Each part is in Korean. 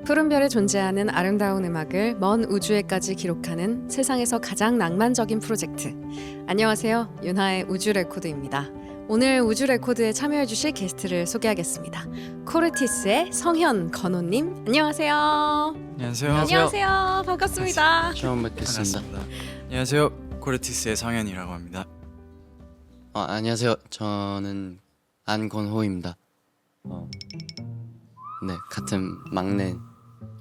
푸른 별에 존재하는 아름다운 음악을 먼 우주에까지 기록하는 세상에서 가장 낭만적인 프로젝트. 안녕하세요. 윤하의 우주 레코드입니다. 오늘 우주 레코드에 참여해 주실 게스트를 소개하겠습니다. 코르티스의 성현 건호님, 안녕하세요. 안녕하세요. 안녕하세요. 반갑습니다. 처음 뵙겠습니다. 반갑습니다. 안녕하세요. 코르티스의 성현이라고 합니다. 안녕하세요. 저는 안건호입니다. 네, 같은 막내.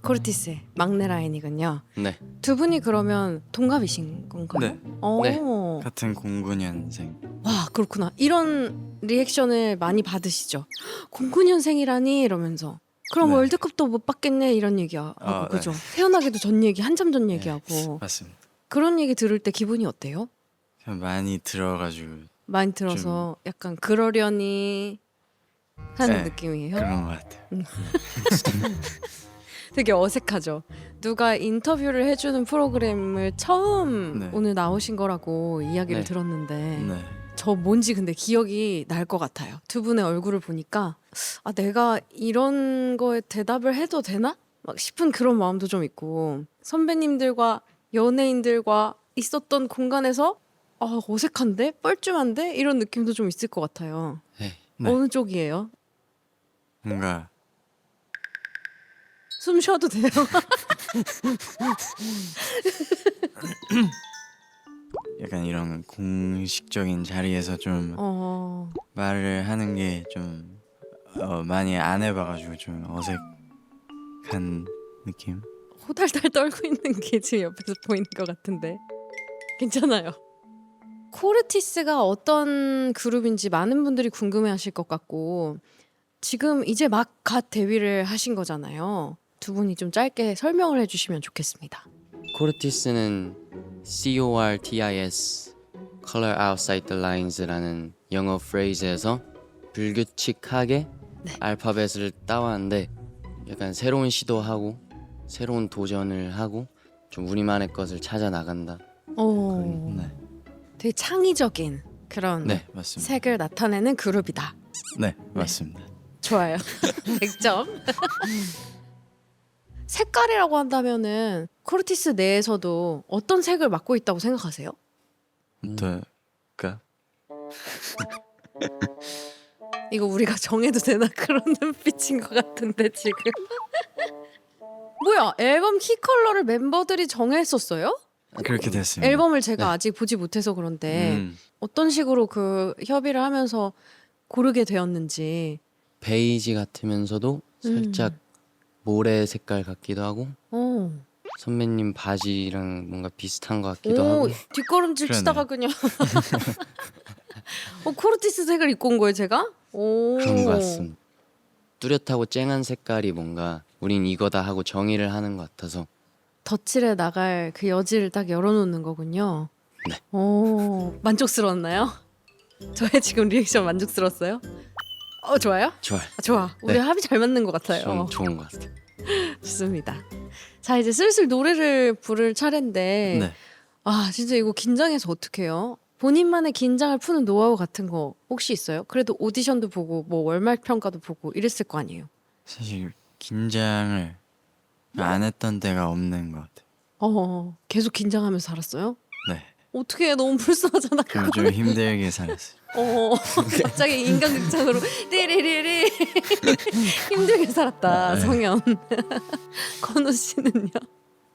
코르티스의 막내 라인이군요. 네, 두 분이 그러면 동갑이신 건가요? 네. 오. 네. 같은 09년생. 와, 그렇구나. 이런 리액션을 많이 받으시죠? 09년생이라니 이러면서. 그럼 네. 월드컵도 못 받겠네 이런 얘기하고 네. 그죠? 태어나기도 전 얘기 한참 전 얘기하고 맞습니다. 그런 얘기 들을 때 기분이 어때요? 그냥 많이 들어가지고 많이 들어서 약간 그러려니 하는 네, 느낌이에요? 그런 것 같아요. 되게 어색하죠. 누가 인터뷰를 해주는 프로그램을 처음 네. 오늘 나오신 거라고 이야기를 네. 들었는데 네. 저 뭔지 근데 기억이 날 것 같아요. 두 분의 얼굴을 보니까 내가 이런 거에 대답을 해도 되나? 막 싶은 그런 마음도 좀 있고 선배님들과 연예인들과 있었던 공간에서 어색한데? 뻘쭘한데? 이런 느낌도 좀 있을 것 같아요. 네. 네. 어느 쪽이에요? 뭔가 숨 쉬어도 돼요? 약간 이런 공식적인 자리에서 좀 말을 하는 게 좀 많이 안 해봐가지고 좀 어색한 느낌. 호달달 떨고 있는 게 지금 옆에서 보이는 것 같은데 괜찮아요. 코르티스가 어떤 그룹인지 많은 분들이 궁금해하실 것 같고 지금 이제 막 갓 데뷔를 하신 거잖아요. 두 분이 좀 짧게 설명을 해주시면 좋겠습니다. 코르티스는 CORTIS Color Outside the Lines라는 영어 프레이즈에서 불규칙하게 네. 알파벳을 따왔는데 약간 새로운 시도하고 새로운 도전을 하고 좀 우리만의 것을 찾아 나간다. 네. 되게 창의적인 그런 네, 맞습니다. 색을 나타내는 그룹이다. 네, 맞습니다. 좋아요. 100점. 색깔이라고 한다면은 코르티스 내에서도 어떤 색을 맡고 있다고 생각하세요? 어떨까? 이거 우리가 정해도 되나 그런 눈빛인 것 같은데 지금. 뭐야, 앨범 키 컬러를 멤버들이 정했었어요? 그렇게 됐습니다. 앨범을 제가 네. 아직 보지 못해서 그런데 음, 어떤 식으로 그 협의를 하면서 고르게 되었는지. 베이지 같으면서도 살짝 모래 색깔 같기도 하고 어. 선배님 바지랑 뭔가 비슷한 것 같기도 오, 하고 뒷걸음질 그러네. 치다가 그냥 코르티스 색을 입고 온 거예요, 제가? 오. 그런 것 같습니다. 뚜렷하고 쨍한 색깔이 뭔가 우린 이거다 하고 정의를 하는 것 같아서 덧칠해 나갈 그 여지를 딱 열어놓는 거군요. 네. 오, 만족스러웠나요? 저의 지금 리액션 만족스러웠어요? 좋아요? 좋아요. 좋아. 우리 네. 합이 잘 맞는 것 같아요. 좀 좋은 것 같아요. 좋습니다. 자, 이제 슬슬 노래를 부를 차례인데 네. 진짜 이거 긴장해서 어떡해요? 본인만의 긴장을 푸는 노하우 같은 거 혹시 있어요? 그래도 오디션도 보고 뭐 월말 평가도 보고 이랬을 거 아니에요? 사실 긴장을 안 했던 때가 없는 것 같아요. 계속 긴장하면서 살았어요? 네. 어떻게 너무 불쌍하잖아. 좀, 좀 힘들게 살았어요. 갑자기 인간극장으로 띠리리리 힘들게 살았다. 네. 성현. 건우 씨는요?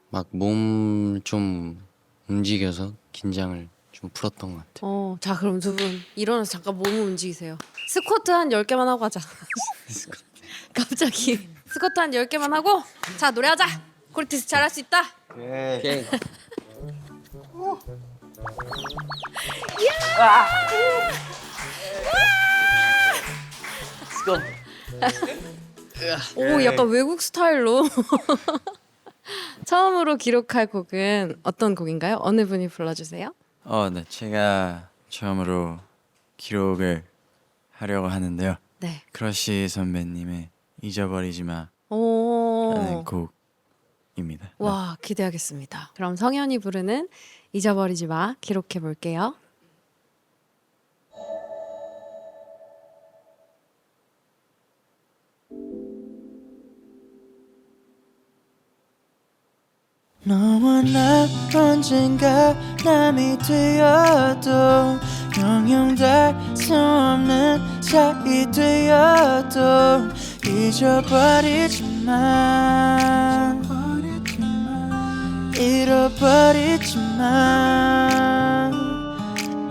막 몸 좀 움직여서 긴장을 좀 풀었던 것 같아요. 자, 그럼 두 분 일어나서 잠깐 몸을 움직이세요. 스쿼트 한 10개만 하고 하자. 갑자기 스쿼트 한 10개만 하고 자, 노래하자. 코르티스 잘할 수 있다. 오케이. 오, 약간 외국 스타일로. 처음으로 기록할 곡은 어떤 곡인가요? 어느 분이 불러주세요? 네. 제가 처음으로 기록을 하려고 하는데요. 네. 크러쉬 선배님의 잊어버리지 마라는 오. 곡입니다. 와, 기대하겠습니다. 그럼 성현이 부르는 잊어버리지 마 기록해 볼게요. 너와 나 언젠가 남이 되어도 영영 닿을 수 없는 사이 되어도 잊어버리지만 잃어버리지만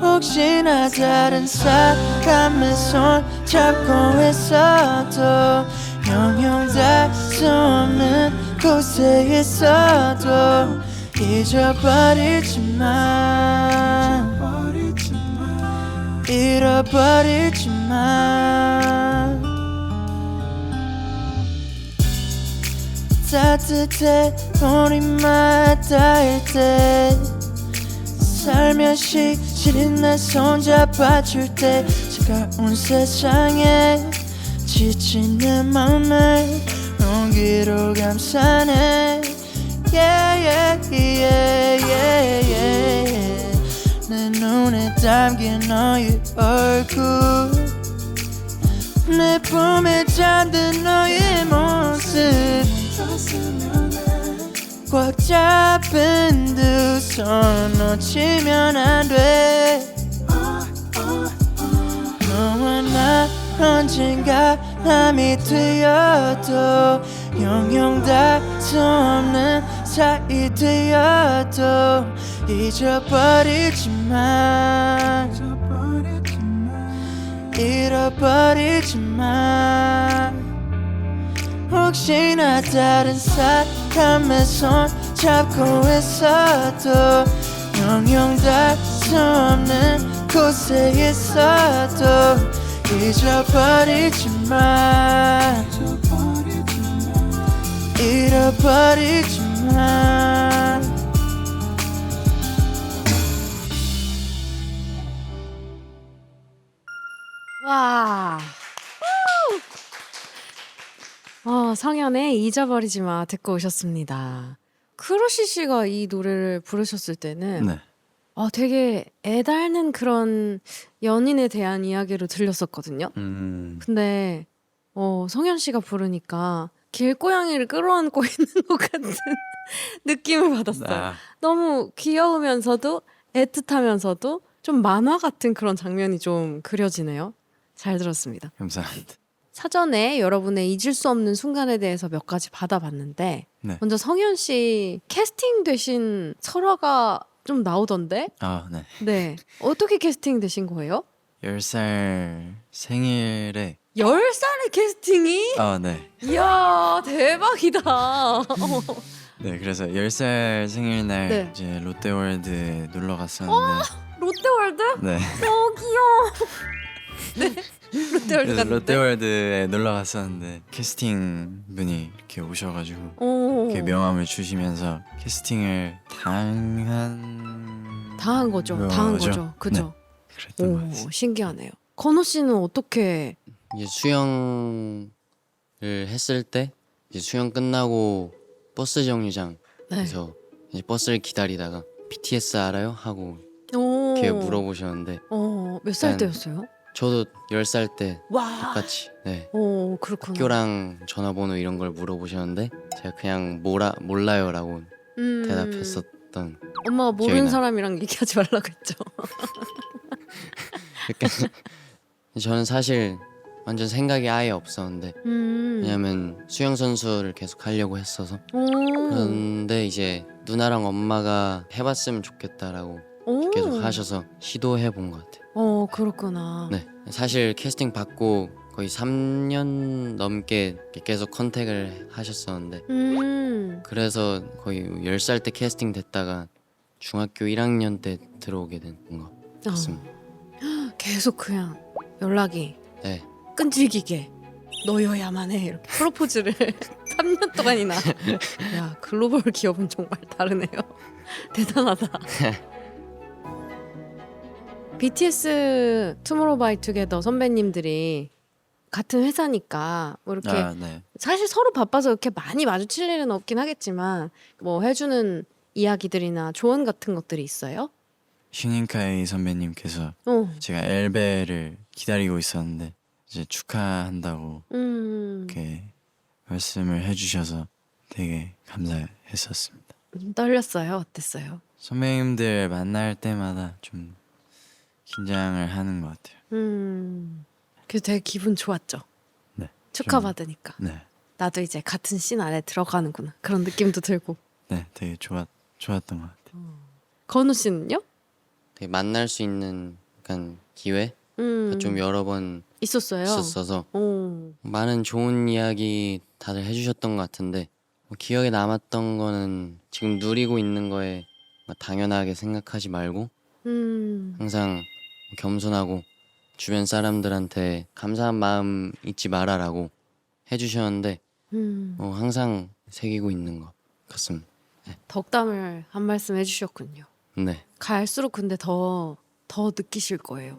혹시나 다른 사람의 손 잡고 있어도 영영 닿을 수 없는 곳에 있어도 잊어버리지만 잃어버리지만 따뜻해 우리만 닿을 때 살며시 시린 내 손잡아줄 때 차가운 세상에 지친 내 맘을 용기로 감싸네 yeah, yeah, yeah, yeah, yeah. 내 눈에 담긴 너의 얼굴 내 품에 잠든 너의 모습 꽉 잡은 두 손 놓치면 안 돼 너와 나 언젠가 남이 되어도 영영 닿을 수 없는 사이 되어도 잊어버리지만 잃어버리지만 혹시나 다른 사람의 손 잡고 있어도 영영 닿을 수 없는 곳에 있어도 잊어버리지만 잃어버리지만 와. 성현의 잊어버리지 마 듣고 오셨습니다. 크러쉬 씨가 이 노래를 부르셨을 때는 네. 되게 애달는 그런 연인에 대한 이야기로 들렸었거든요. 근데 성현 씨가 부르니까 길고양이를 끌어안고 있는 것 같은 느낌을 받았어요. 아, 너무 귀여우면서도 애틋하면서도 좀 만화 같은 그런 장면이 좀 그려지네요. 잘 들었습니다. 감사합니다. 사전에 여러분의 잊을 수 없는 순간에 대해서 몇 가지 받아봤는데 네. 먼저 성현 씨 캐스팅 되신 설화가 좀 나오던데 아, 네. 네 어떻게 캐스팅 되신 거예요? 10살 생일에 10살의 캐스팅이? 아, 네. 이야 대박이다. 네, 그래서 10살 생일날 네. 이제 롯데월드 놀러 갔었는데 롯데월드? 네. 귀여워. 네 롯데월드 그래서 갔는데 롯데월드에 놀러 갔었는데 캐스팅 분이 이렇게 오셔가지고 오. 이렇게 명함을 주시면서 캐스팅을 당한 거죠. 당한 거죠. 그죠? 그랬던 것 같아요. 오 신기하네요. 건호 씨는 어떻게 이제 수영을 했을 때 이제 수영 끝나고 버스 정류장에서 네. 이제 버스를 기다리다가 BTS 알아요? 하고 오. 이렇게 물어보셨는데 몇 살 일단 때였어요? 저도 10살 때 와. 똑같이 네. 오 그렇구나. 학교랑 전화번호 이런 걸 물어보셨는데 제가 그냥 몰라요라고 대답했었던 엄마가 모르는 기억이 나요. 사람이랑 얘기하지 말라고 했죠. 약간 저는 사실 완전 생각이 아예 없었는데 왜냐면 수영 선수를 계속 하려고 했어서 그런데 이제 누나랑 엄마가 해봤으면 좋겠다라고 계속 하셔서 시도해 본 것 같아요. 그렇구나. 네, 사실 캐스팅 받고 거의 3년 넘게 계속 컨택을 하셨었는데 그래서 거의 10살 때 캐스팅 됐다가 중학교 1학년 때 들어오게 된 것 같습니다. 계속 그냥 연락이 네, 끈질기게 너여야만 해 이렇게 프로포즈를 3년 동안이나. 야 글로벌 기업은 정말 다르네요. 대단하다. BTS 투모로우바이투게더 선배님들이 같은 회사니까 뭐 이렇게 아, 네. 사실 서로 바빠서 이렇게 많이 마주칠 일은 없긴 하겠지만 뭐 해주는 이야기들이나 조언 같은 것들이 있어요? 휴닝카이 선배님께서 제가 엘베를 기다리고 있었는데 이제 축하한다고 이렇게 말씀을 해주셔서 되게 감사했었습니다. 떨렸어요? 어땠어요? 선배님들 만날 때마다 좀 긴장을 하는 것 같아요. 그래서 되게 기분 좋았죠. 네. 축하받으니까. 네, 나도 이제 같은 씬 안에 들어가는구나. 그런 느낌도 들고. 네, 되게 좋았던 것 같아요. 건우 씨는요? 되게 만날 수 있는 약간 기회가 좀 여러 번 있었어요. 있었어서 오. 많은 좋은 이야기 다들 해주셨던 것 같은데 뭐 기억에 남았던 거는 지금 누리고 있는 거에 당연하게 생각하지 말고 항상 겸손하고 주변 사람들한테 감사한 마음 잊지 말아라고 해주셨는데 항상 새기고 있는 것 같습니다. 덕담을 한 말씀 해주셨군요. 네, 갈수록 근데 더 느끼실 거예요.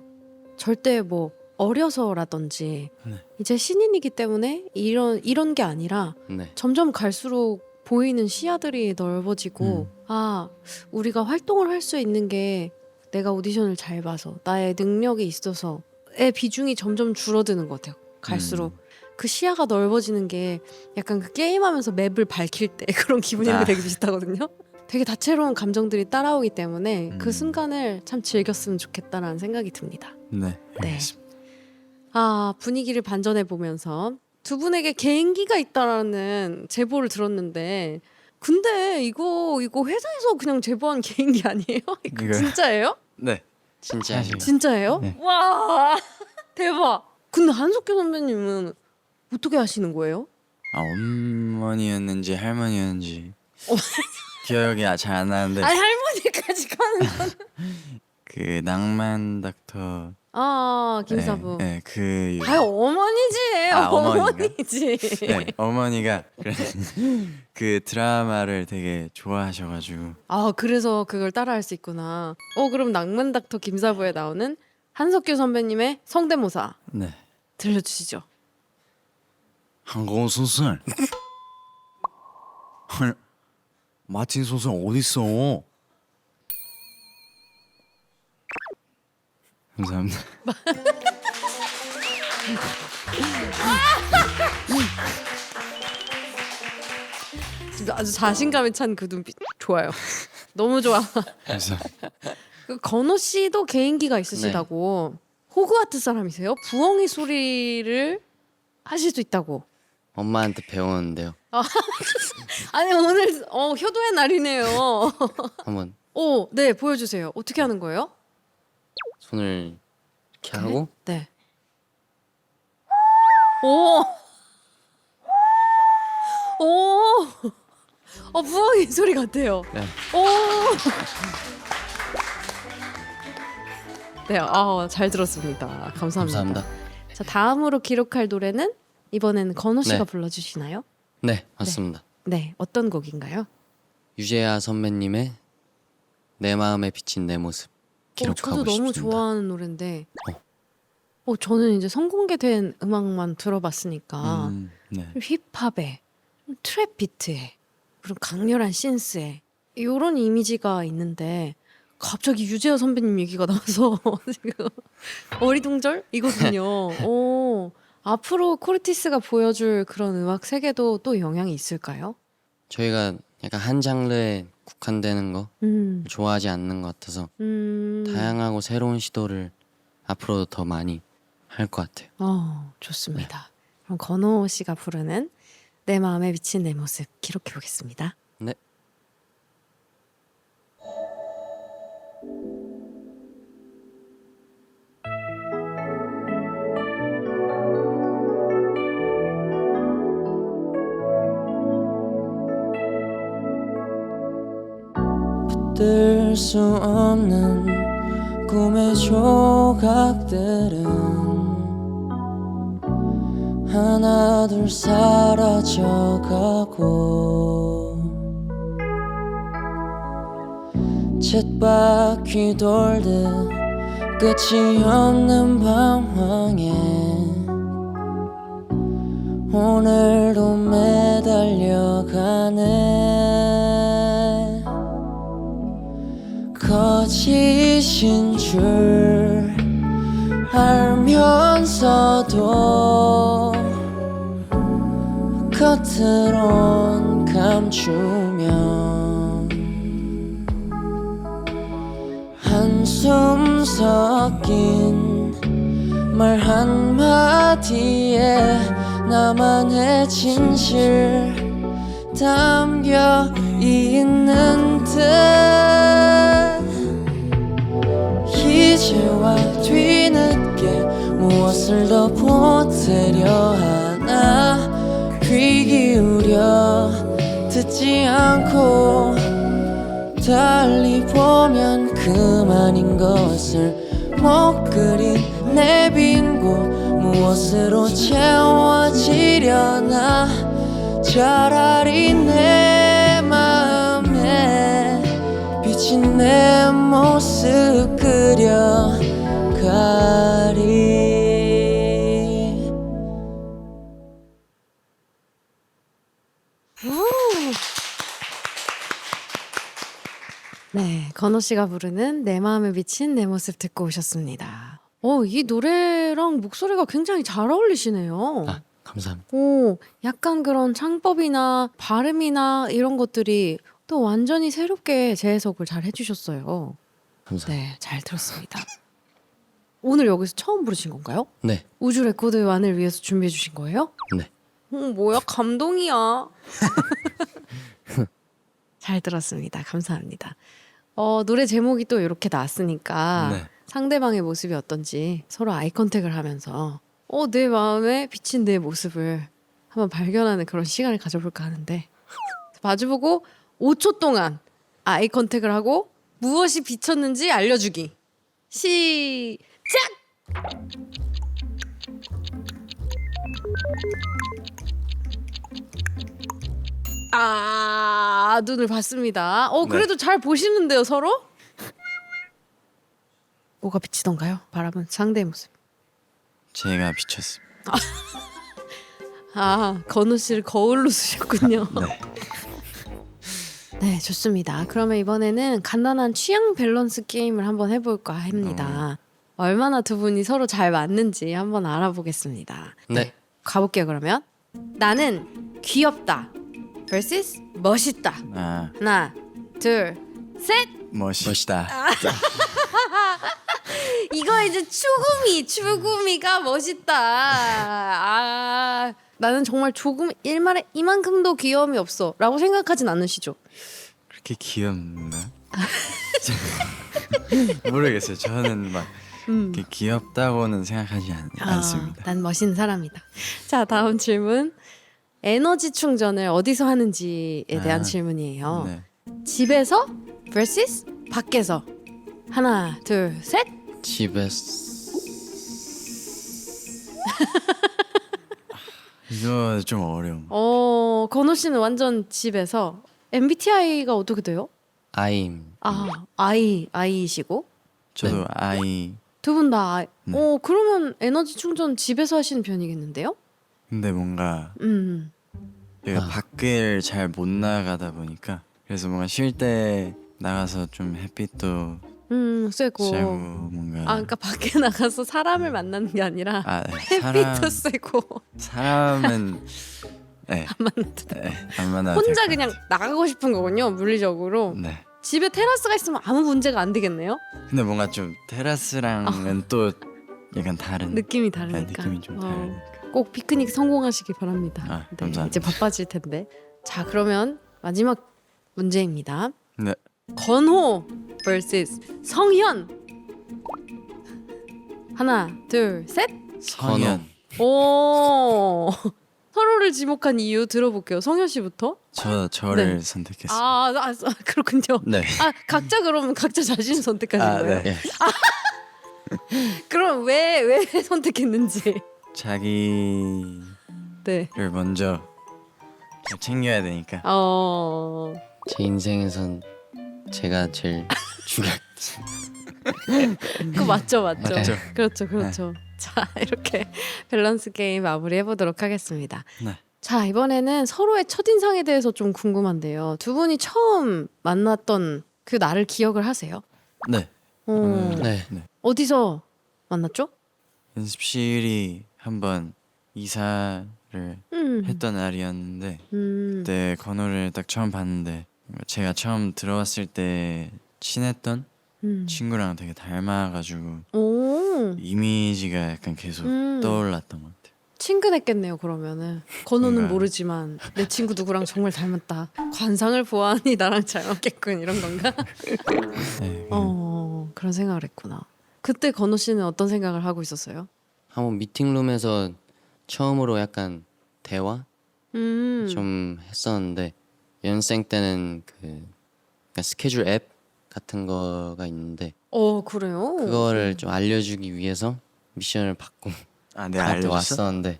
절대 뭐 어려서라든지 네. 이제 신인이기 때문에 이런 게 아니라 네, 점점 갈수록 보이는 시야들이 넓어지고 아 우리가 활동을 할 수 있는 게 내가 오디션을 잘 봐서 나의 능력이 있어서의 비중이 점점 줄어드는 것 같아요. 갈수록 그 시야가 넓어지는 게 약간 그 게임하면서 맵을 밝힐 때 그런 기분이랑 아. 되게 비슷하거든요. 되게 다채로운 감정들이 따라오기 때문에 그 음. 순간을 참 즐겼으면 좋겠다라는 생각이 듭니다. 네, 네. 알겠습니다. 아 분위기를 반전해 보면서 두 분에게 개인기가 있다라는 제보를 들었는데 근데 이거 회사에서 그냥 제보한 개인기 아니에요? 이거 이거- 진짜예요? 네, 진짜 사실- 진짜예요? 네. 와 대박. 근데 한석규 선배님은 어떻게 하시는 거예요? 아 어머니였는지 할머니였는지 기억이 잘 안 나는데 아니 할머니까지 가는 건. 그 낭만 닥터 아 김사부. 네, 그 아유 어머니지. 아, 어머니인가? 어머니지. 네, 어머니가 그 드라마를 되게 좋아하셔가지고 아 그래서 그걸 따라할 수 있구나. 그럼 낭만 닥터 김사부에 나오는 한석규 선배님의 성대모사 네. 들려주시죠. 한국어 선생 마틴 선생 어딨어? 감사합니다. 아주 자신감에 찬 그 눈빛 좋아요. 너무 좋아. 감사합니다. 그 건호 씨도 개인기가 있으시다고. 호그와트 사람이세요? 부엉이 소리를 하실 수 있다고. 엄마한테 배웠는데요. 아니 오늘 효도의 날이네요. 한번 네 보여주세요. 어떻게 하는 거예요? 손을 이렇게 하고 네. 오. 부엉이 소리 같아요. 네. 오. 네, 잘 들었습니다. 감사합니다. 감사합니다. 자, 다음으로 기록할 노래는 이번에는 건호 씨가 네. 불러주시나요? 네, 맞습니다. 네, 어떤 곡인가요? 유재하 선배님의 내 마음에 비친 내 모습 기록하고 저도 너무 싶습니다. 좋아하는 노래인데, 저는 이제 선공개된 음악만 들어봤으니까 네. 힙합에 트랩 비트에 그리고 강렬한 신스에 이런 이미지가 있는데 갑자기 유재하 선배님 얘기가 나와서 지금 어리둥절이거든요. 앞으로 코르티스가 보여줄 그런 음악 세계도 또 영향이 있을까요? 저희가 약간 한 장르에 국한되는 거 음, 좋아하지 않는 것 같아서 음, 다양하고 새로운 시도를 앞으로도 더 많이 할 것 같아요. 좋습니다. 그럼 건호 씨가 부르는 내 마음에 비친 내 모습 기록해 보겠습니다. 네. 붙들 수 없는 꿈의 조각들은 하나둘 사라져가고 쳇바퀴 돌듯 끝이 없는 방황에 오늘도 매달려가네. 거짓인 줄 알면서도 겉으론 감추면 섞인 말 한마디에 나만의 진실 담겨 있는 듯 이제와 뒤늦게 무엇을 더 보태려 하나 귀 기울여 듣지 않고 달리 보면 그만인 것을 못 그린 내 빈 곳 무엇으로 채워지려나 차라리 내 마음에 비친 내 모습 그려가리. 네, 건호 씨가 부르는 내 마음에 비친 내 모습 듣고 오셨습니다. 이 노래랑 목소리가 굉장히 잘 어울리시네요. 아, 감사합니다. 약간 그런 창법이나 발음이나 이런 것들이 또 완전히 새롭게 재해석을 잘 해주셨어요. 감사합니다. 네, 잘 들었습니다. 오늘 여기서 처음 부르신 건가요? 네. 우주 레코드 완을 위해서 준비해 주신 거예요? 네. 뭐야, 감동이야. 잘 들었습니다. 감사합니다. 노래 제목이 또 이렇게 나왔으니까 네. 상대방의 모습이 어떤지 서로 아이 컨택을 하면서 내 마음에 비친 내 모습을 한번 발견하는 그런 시간을 가져볼까 하는데 마주보고 5초 동안 아이 컨택을 하고 무엇이 비쳤는지 알려주기. 시작! 눈을 봤습니다. 그래도 잘 보시는데요, 서로? 뭐가 비치던가요? 바라본 상대의 모습. 제가 비쳤습니다. 건우 씨를 거울로 쓰셨군요. 네. 네, 좋습니다. 그러면 이번에는 간단한 취향 밸런스 게임을 한번 해볼까 합니다. 얼마나 두 분이 서로 잘 맞는지 한번 알아보겠습니다. 네. 가볼게요, 그러면. 나는 귀엽다 vs 멋있다. 하나, 둘, 셋! 멋있다. 이거 이제 추구미가 멋있다. 나는 정말 조금 일말에 이만큼도 귀여움이 없어 라고 생각하진 않으시죠? 그렇게 귀엽나? 모르겠어요. 저는 막 이렇게 귀엽다고는 생각하지 않습니다. 난 멋있는 사람이다. 자, 다음 질문. 에너지 충전을 어디서 하는지에 대한 질문이에요. 네. 집에서 vs 밖에서. 하나, 둘, 셋. 집에서 이거 좀 어려운. 건호 씨는 완전 집에서. MBTI가 어떻게 돼요? 아임. 아이이시고 저도 네. 아이. 두 분 다 아이. 네. 그러면 에너지 충전 집에서 하시는 편이겠는데요? 근데 뭔가 내가 밖을 잘 못 나가다 보니까 그래서 뭔가 쉴 때 나가서 좀 햇빛도 쎄고. 쐬고 뭔가. 그러니까 밖에 나가서 사람을 만나는 게 아니라 네. 햇빛도 쐬고. 사람은 네. 안 만나도 돼. 네, 안 만나도 혼자 될것 그냥 같아요. 나가고 싶은 거군요, 물리적으로. 네. 집에 테라스가 있으면 아무 문제가 안 되겠네요. 근데 뭔가 좀 테라스랑은 또 약간 다른 느낌이 네, 다르니까. 느낌이 좀 다르니까. 꼭 피크닉 성공하시길 바랍니다. 감사합니다. 이제 바빠질 텐데. 자, 그러면 마지막 문제입니다. 네. 건호 vs 성현. 하나, 둘, 셋. 성현. 오. 서로를 지목한 이유 들어볼게요. 성현 씨부터. 저를 네. 선택했어요. 그렇군요. 네. 각자 그러면 각자 자신 선택하신 거예요? 네. 그럼 왜 선택했는지. 자기를 네. 먼저 잘 챙겨야 되니까. 제 인생에선 제가 제일 중요한. 그거 맞죠. 맞죠. 그렇죠. 자, 이렇게 밸런스 게임 마무리해 보도록 하겠습니다. 네. 자, 이번에는 서로의 첫인상에 대해서 좀 궁금한데요. 두 분이 처음 만났던 그 날을 기억을 하세요? 네. 네. 어디서 만났죠? 연습실이 한번 이사를 했던 날이었는데 그때 건호를 딱 처음 봤는데 제가 처음 들어왔을 때 친했던 친구랑 되게 닮아가지고 오. 이미지가 약간 계속 떠올랐던 것 같아요. 친근했겠네요. 그러면은 건우는 뭔가- 모르지만 내 친구 누구랑 정말 닮았다. 관상을 보아하니 나랑 잘 맞겠군 이런 건가? 네, 그런 생각을 했구나. 그때 건우 씨는 어떤 생각을 하고 있었어요? 한번 미팅룸에서 처음으로 약간 대화 음. 좀 했었는데 연생 때는 그 약간 스케줄 앱 같은 거가 있는데 그래요? 그거를 좀 알려주기 위해서 미션을 받고 아, 내가 저한테 알려줬어? 왔었는데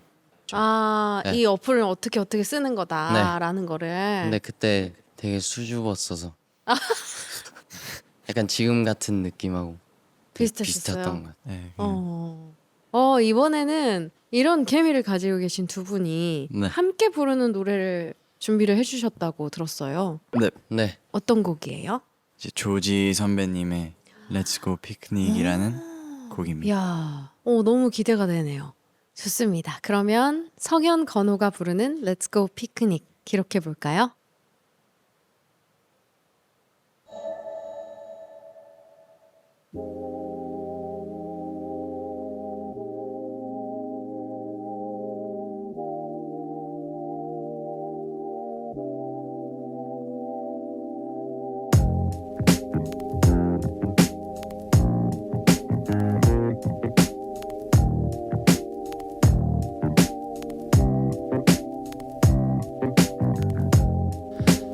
네. 이 어플을 어떻게 쓰는 거다라는 거를. 근데 그때 되게 수줍었어서 약간 지금 같은 느낌하고 되게 비슷하셨어요? 비슷했던 것 같아요. 네, 이번에는 이런 케미를 가지고 계신 두 분이 네. 함께 부르는 노래를 준비를 해주셨다고 들었어요. 네, 네, 어떤 곡이에요? 이제 조지 선배님의 Let's Go Picnic이라는 곡입니다. 이야, 너무 기대가 되네요. 좋습니다. 그러면 성현 건호가 부르는 Let's Go Picnic 기록해 볼까요?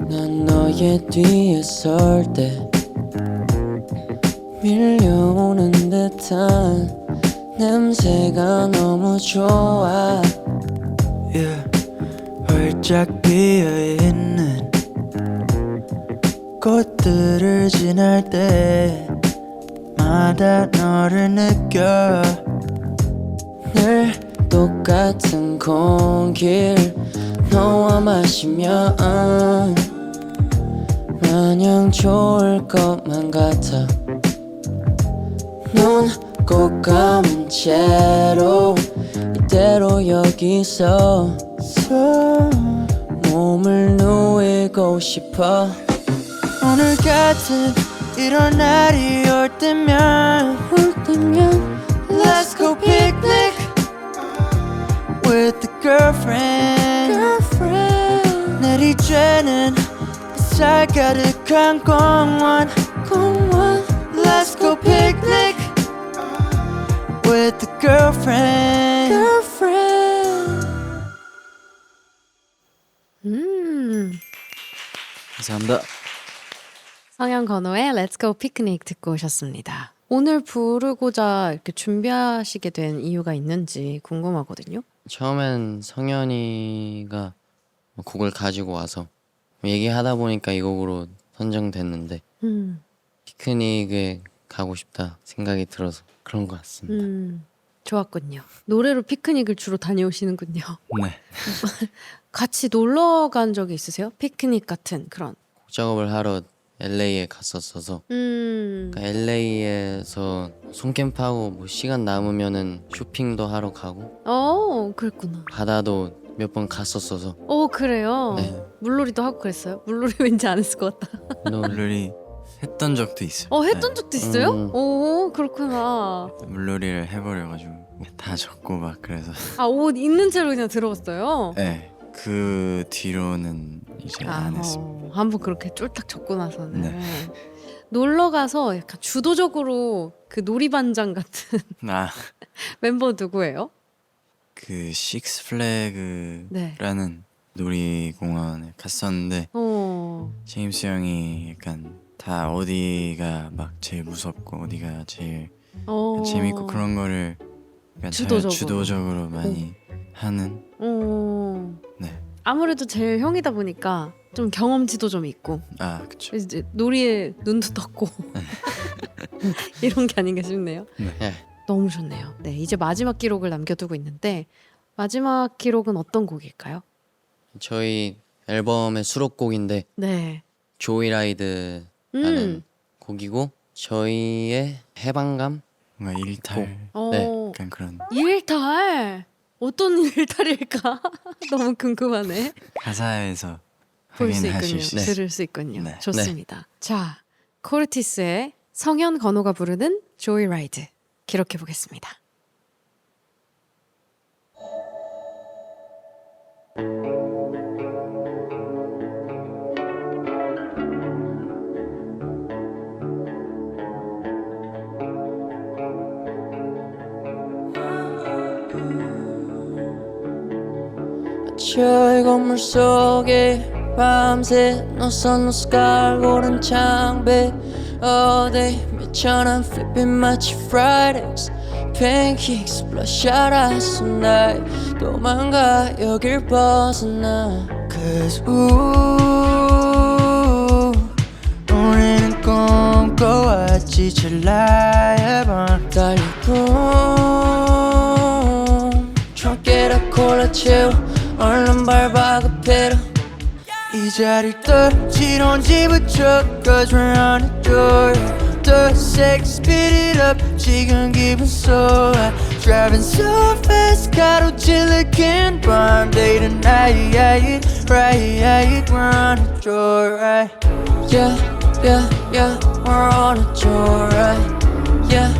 난 너의 뒤에 설 때 밀려오는 듯한 냄새가 너무 좋아. Yeah, 활짝 피어있는 꽃들을 지날 때마다 너를 느껴. 늘 똑같은 공기를 너와 마시면 마냥 좋을 것만 같아. 눈 꼭 감은 채로 이대로 여기서 몸을 누이고 싶어. 오늘 같은 이런 날이 올 때면 Let's go picnic with the girlfriend. 내리쬐는 햇살 가득한 공원. Let's go picnic with the girlfriend. 감사합니다. 성현 건호의 Let's Go Picnic 듣고 오셨습니다. 오늘 부르고자 이렇게 준비하시게 된 이유가 있는지 궁금하거든요. 처음엔 성현이가 곡을 가지고 와서 얘기하다 보니까 이 곡으로 선정됐는데 피크닉에 가고 싶다 생각이 들어서 그런 것 같습니다. 좋았군요. 노래로 피크닉을 주로 다녀오시는군요. 네, 같이 놀러 간 적이 있으세요? 피크닉 같은 그런. 곡 작업을 하러 LA에 갔었어서 그러니까 LA에서 손캠프하고 뭐 시간 남으면은 쇼핑도 하러 가고 그랬구나. 바다도 몇 번 갔었어서 그래요? 네. 물놀이도 하고 그랬어요? 물놀이 왠지 안 했을 것 같다. 물놀이 했던 적도 있어요. 했던 적도 있어요? 그렇구나. 네, 물놀이를 해버려가지고 다 젖고 막 그래서 옷 있는 채로 그냥 들어갔어요? 네, 그 뒤로는 이제 안 했습니다. 한번 그렇게 쫄딱 적고 나서는 네. 놀러 가서 약간 주도적으로 그 놀이반장 같은 아, 멤버 누구예요? 그 식스플래그라는 네. 놀이공원에 갔었는데 제임스 형이 약간 다 어디가 막 제일 무섭고 어디가 제일 재밌고 그런 거를 약간 주도적으로 많이 하는. 네. 아무래도 제일 형이다 보니까 좀 경험치도 좀 있고 아, 그쵸. 이제 놀이에 눈도 떴고 이런 게 아닌가 싶네요. 네. 너무 좋네요. 네, 이제 마지막 기록을 남겨두고 있는데 마지막 기록은 어떤 곡일까요? 저희 앨범의 수록곡인데 네. 조이라이드라는 곡이고 저희의 해방감 뭔가 일탈 네. 약간 그런 일탈 어떤 일탈일까? 너무 궁금하네. 가사에서 볼 수 있군요. 확인하실 수 있어요. 들을 수 있군요. 네. 좋습니다. 자, 코르티스의 성현 건호가 부르는 조이라이드 기록해 보겠습니다. 저희 건물 속에 밤새 노선노스 깔고른 창배 All day 몇천원 flipping 마치 Fridays Pancakes blush out as tonight 도망가 여길 벗어나 Cause 우리는 꿈꿔왔지 찰나의 밤 달려 boom 트렁크에다 콜라 채워 얼른 밟아 급해라 이 자리를 떨지런지부터 Cause we're on the door The sex speed it up 지금 기분 so hot Driving so fast 가로질르긴 밤 Day to night Right We're on the door right Yeah We're on a joyride Yeah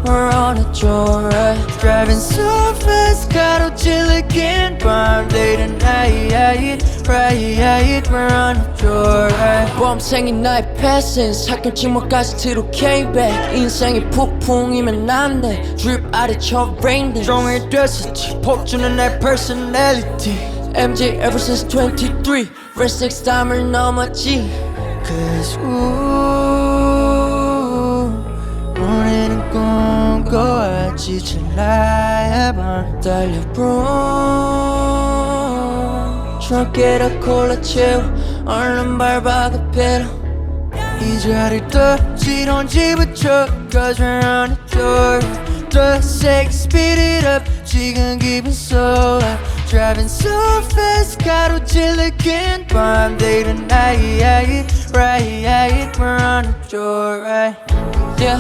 We're on a joyride Driving so fast 가로질르긴 밤 Day to night Right We're on the door right 범생이 나의 패션 사건 침묵까지 뒤로 came back 인생이 폭풍이면 안돼 drip 아래 쳐 rain dance 종이 됐었지 폭주는 내 personality MJ ever since 23 Rest 6 담을 넘었지 Cause 우리는 꿈꿔왔지 찰나의 밤 달려 bro 트렁크에다 콜라 채워 얼른 밟아 급해라 이 자리를 떨지런지부터 Cause we're on the door The sex speed it up 지금 기분 so hot Driving so fast 가로질르긴 밤 Day to night Right We're on the door right Yeah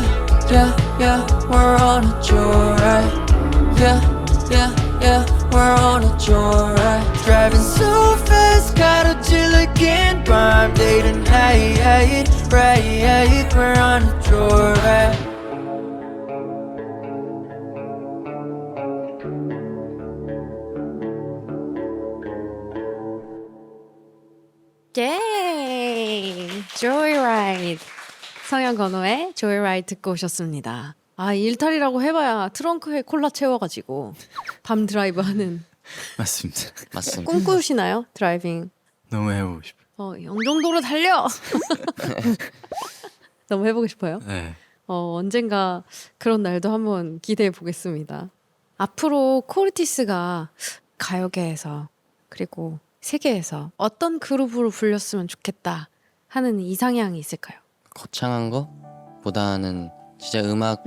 We're on a joyride Yeah We're on a joyride Driving so fast 가로질르긴 밤 Day to night Right We're on the joyride 예! 조이라이드. 성현 건호의 조이라이드 듣고 오셨습니다. 아, 일탈이라고 해봐야 트렁크에 콜라 채워가지고 밤 드라이브 하는. 맞습니다. 맞습니다. 꿈꾸시나요? 드라이빙. 너무 해보고 싶어요. 영종도로 달려! 너무 해보고 싶어요? 네. 언젠가 그런 날도 한번 기대해 보겠습니다. 앞으로 코르티스가 가요계에서 그리고 세계에서 어떤 그룹으로 불렸으면 좋겠다 하는 이상향이 있을까요? 거창한 거보다는 진짜 음악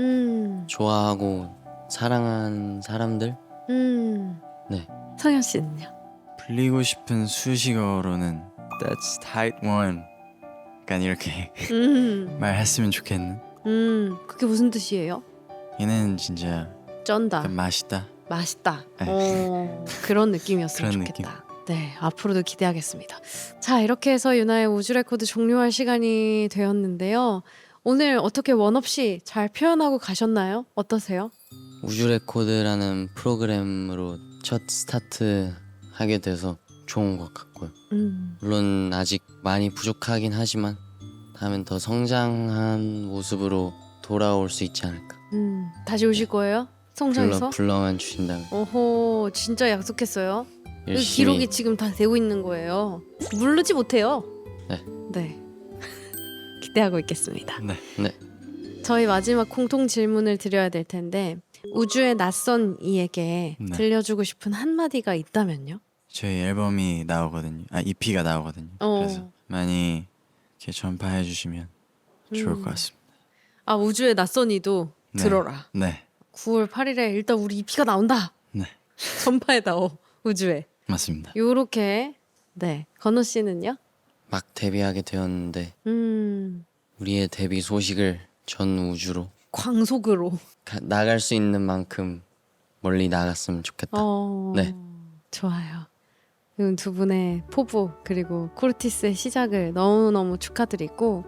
좋아하고 사랑하는 사람들. 네. 성현 씨는요? 불리고 싶은 수식어로는 That's tight one. 약간 이렇게 말했으면 좋겠는. 그게 무슨 뜻이에요? 얘는 진짜 쩐다. 약간 맛있다. 맛있다. 네. 그런 느낌이었으면 그런 좋겠다. 네, 앞으로도 기대하겠습니다. 자, 이렇게 해서 유나의 우주 레코드 종료할 시간이 되었는데요. 오늘 어떻게 원 없이 잘 표현하고 가셨나요? 어떠세요? 우주 레코드라는 프로그램으로 첫 스타트 하게 돼서 좋은 것 같고요. 물론 아직 많이 부족하긴 하지만 다음엔 더 성장한 모습으로 돌아올 수 있지 않을까. 다시 오실 거예요? 성장해서? 불러만 주신다면 오호, 진짜 약속했어요. 그 열심히. 기록이 지금 다 되고 있는 거예요. 물르지 못해요. 네. 기대하고 있겠습니다. 네. 저희 마지막 공통 질문을 드려야 될 텐데 우주의 낯선 이에게 네. 들려주고 싶은 한마디가 있다면요? 저희 앨범이 나오거든요. EP가 나오거든요. 그래서 많이 이렇게 전파해 주시면 좋을 것 같습니다. 아, 우주의 낯선 이도 네. 들어라. 네. 9월 8일에 일단 우리 EP가 나온다. 네. 전파해다오. 우주에. 맞습니다. 요렇게. 네. 건우 씨는요? 막 데뷔하게 되었는데 우리의 데뷔 소식을 전 우주로 광속으로. 나갈 수 있는 만큼 멀리 나갔으면 좋겠다. 네. 좋아요. 두 분의 포부 그리고 코르티스의 시작을 너무너무 축하드리고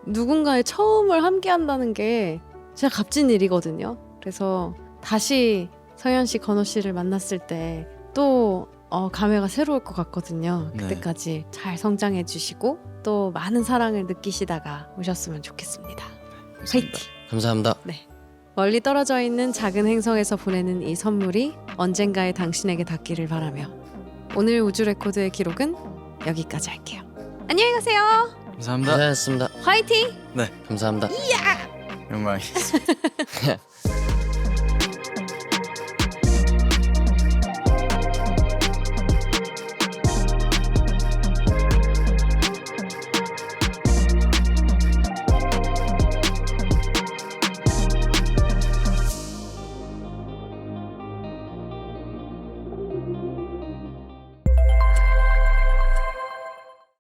누군가의 처음을 함께 한다는 게 진짜 값진 일이거든요. 그래서 다시 성현 씨, 건호 씨를 만났을 때 또 감회가 새로울 것 같거든요. 네. 그때까지 잘 성장해 주시고 또 많은 사랑을 느끼시다가 오셨으면 좋겠습니다. 화이팅! 감사합니다. 멀리 떨어져 있는 작은 행성에서 보내는 이 선물이 언젠가의 당신에게 닿기를 바라며 오늘 우주 레코드의 기록은 여기까지 할게요. 안녕히 가세요. 감사합니다. 고생하셨습니다. 화이팅! 감사합니다. 영광이었습니다.